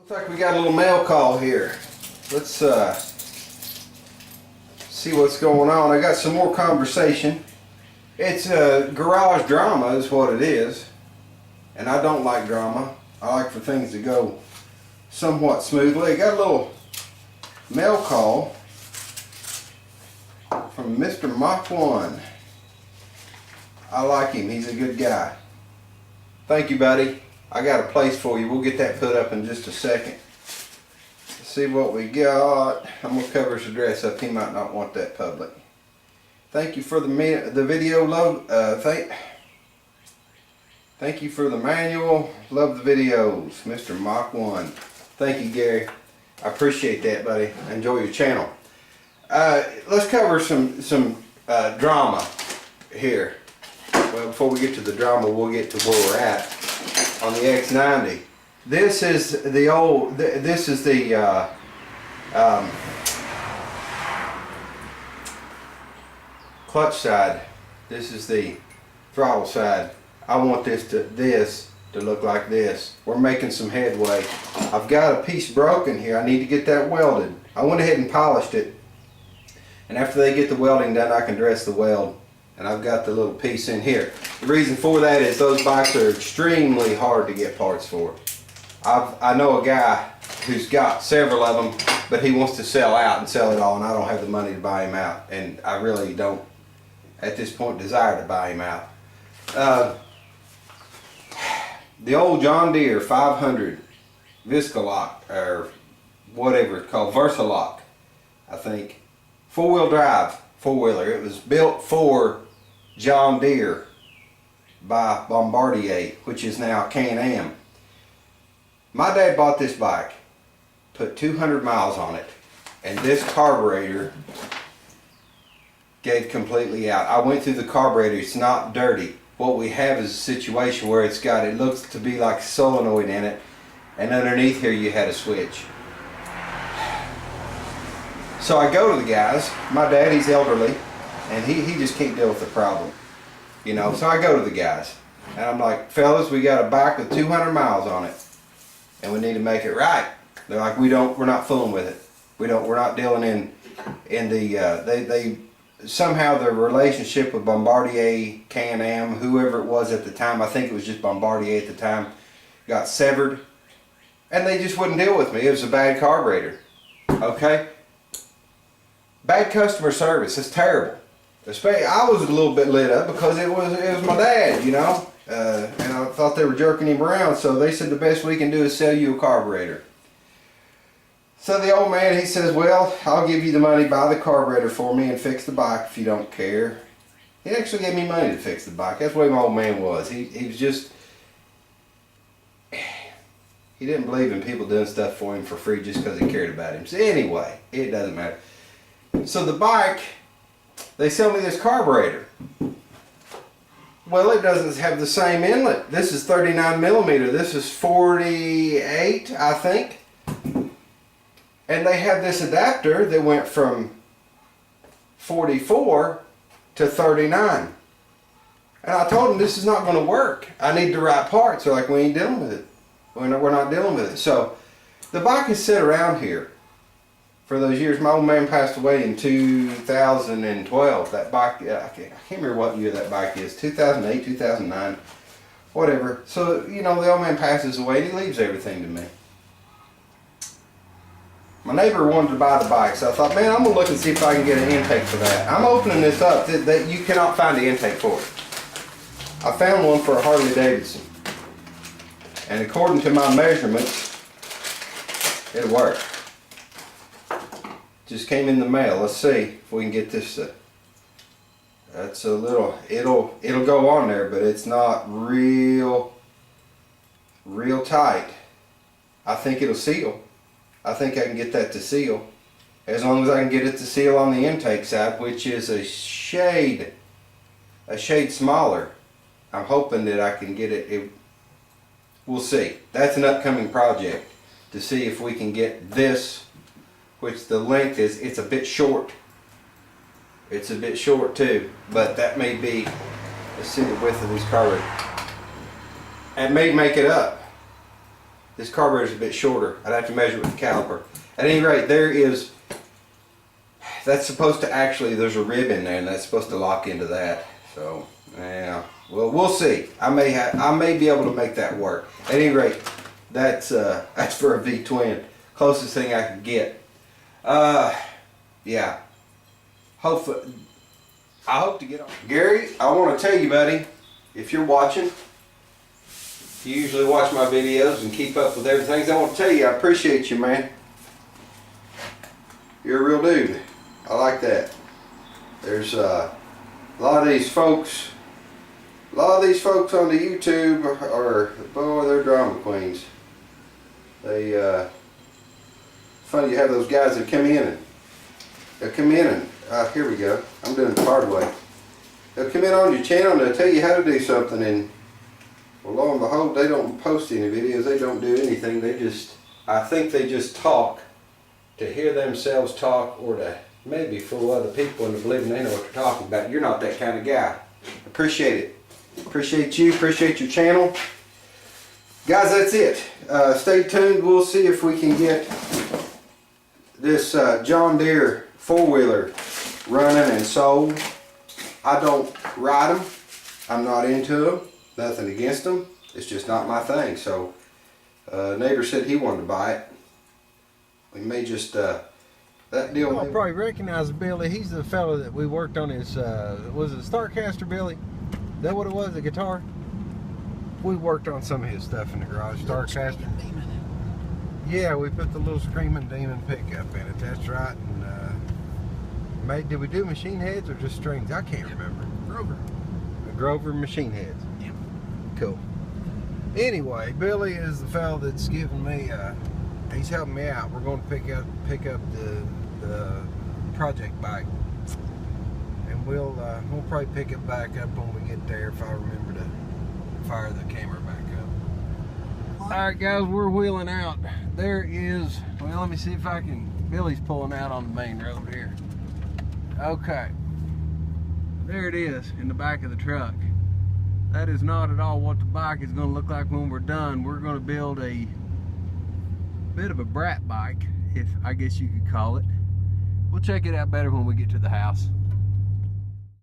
Looks like we got a little mail call here. Let's see what's going on. I got some more conversation. It's garage drama is what it is. And I don't like drama. I like for things to go somewhat smoothly. I got a little mail call from Mr. Mach 1. I like him. He's a good guy. Thank you, buddy. I got a place for you. We'll get that put up in just a second. Let's see what we got. I'm going to cover his address up. He might not want that public. Thank you for the video. Thank you for the manual. Love the videos. Mr. Mach 1. Thank you, Gary. I appreciate that, buddy. I enjoy your channel. Let's cover some drama here. Well, before we get to the drama, we'll get to where we're at on the X90. This is the old. This is the clutch side. This is the throttle side. I want this to look like this. We're making some headway. I've got a piece broken here. I need to get that welded. I went ahead and polished it, and after they get the welding done, I can dress the weld. And I've got the little piece in here. The reason for that is those bikes are extremely hard to get parts for. I know a guy who's got several of them, but he wants to sell out and sell it all, and I don't have the money to buy him out, and I really don't at this point desire to buy him out. The old John Deere 500 Viscalock, or whatever it's called, Versalock, I think, four-wheel drive, four-wheeler. It was built for John Deere by Bombardier, which is now Can-Am. My dad bought this bike, put 200 miles on it, and this carburetor gave completely out. I went through the carburetor. It's not dirty. What we have is a situation where it looks to be like a solenoid in it, and underneath here you had a switch. So I go to the guys. My dad, he's elderly, and he just can't deal with the problem, you know. So I go to the guys, and I'm like, fellas, we got a bike with 200 miles on it, and we need to make it right. They're like, we're not fooling with it. We're not dealing in the they somehow the relationship with Bombardier, Can-Am, whoever it was at the time, I think it was just Bombardier at the time, got severed, and they just wouldn't deal with me. It was a bad carburetor. Okay. Bad customer service. It's terrible. Especially, I was a little bit lit up because it was my dad, you know, and I thought they were jerking him around. So they said the best we can do is sell you a carburetor. So the old man, he says, well, I'll give you the money, buy the carburetor for me and fix the bike if you don't care. He actually gave me money to fix the bike. That's the way my old man was. He was just, he didn't believe in people doing stuff for him for free just because he cared about him. So anyway, it doesn't matter. So the bike, they sell me this carburetor. Well, it doesn't have the same inlet. This is 39 millimeter. This is 48, I think. And they had this adapter that went from 44 to 39. And I told them this is not going to work. I need the right parts. They're like, we ain't dealing with it. We're not dealing with it. So the bike is set around here for those years. My old man passed away in 2012. That bike, I can't remember what year that bike is. 2008, 2009, whatever. So, you know, the old man passes away and he leaves everything to me. My neighbor wanted to buy the bike, so I thought, man, I'm going to look and see if I can get an intake for that. I'm opening this up that you cannot find the intake for it. I found one for a Harley Davidson. And according to my measurements, it worked. Just came in the mail. Let's see if we can get this. That's a little. It'll go on there, but it's not real tight. I think it'll seal. I think I can get that to seal, as long as I can get it to seal on the intake side, which is a shade smaller. I'm hoping that I can get it. We'll see. That's an upcoming project to see if we can get this, which the length is, it's a bit short. It's a bit short too, but that may be, let's see the width of these carburetors. It may make it up. This carburetor's a bit shorter. I'd have to measure with the caliper. At any rate, that's supposed to actually, there's a rib in there and that's supposed to lock into that. So, yeah, well, we'll see. I may be able to make that work. At any rate, that's for a V-twin. Closest thing I can get. Yeah. Hopefully, I hope to get on. Gary, I want to tell you, buddy, if you're watching, you usually watch my videos and keep up with everything. I want to tell you, I appreciate you, man. You're a real dude. I like that. There's a lot of these folks on the YouTube are, boy, they're drama queens. They, funny you have those guys that come in and here we go. I'm doing it the hard way. They'll come in on your channel and they'll tell you how to do something, and well, lo and behold, they don't post any videos. They don't do anything. I think they just talk to hear themselves talk, or to maybe fool other people into believing they know what they're talking about. You're not that kind of guy. Appreciate it. Appreciate you. Appreciate your channel. Guys, that's it. Stay tuned. We'll see if we can get this John Deere four-wheeler running and sold. I don't ride them. I'm not into them. Nothing against them. It's just not my thing. So, neighbor said he wanted to buy it. We may just, that deal. You'll probably recognize Billy. He's the fellow that we worked on his, was it a Starcaster, Billy? Is that what it was, the guitar? We worked on some of his stuff in the garage, Starcaster. Yeah, we put the little Screaming Demon pickup in it, that's right. And did we do machine heads or just strings? I can't remember. Grover machine heads. Yeah. Cool. Anyway, Billy is the fellow that's giving me, he's helping me out. We're going to pick up the project bike, and we'll probably pick it back up when we get there, if I remember to fire the camera back up. All right, guys, we're wheeling out. There is, well, let me see if I can. Billy's pulling out on the main road here. Okay, there it is in the back of the truck. That is not at all what the bike is going to look like when we're done. We're going to build a bit of a Brat bike, if I guess you could call it. We'll check it out better when we get to the house.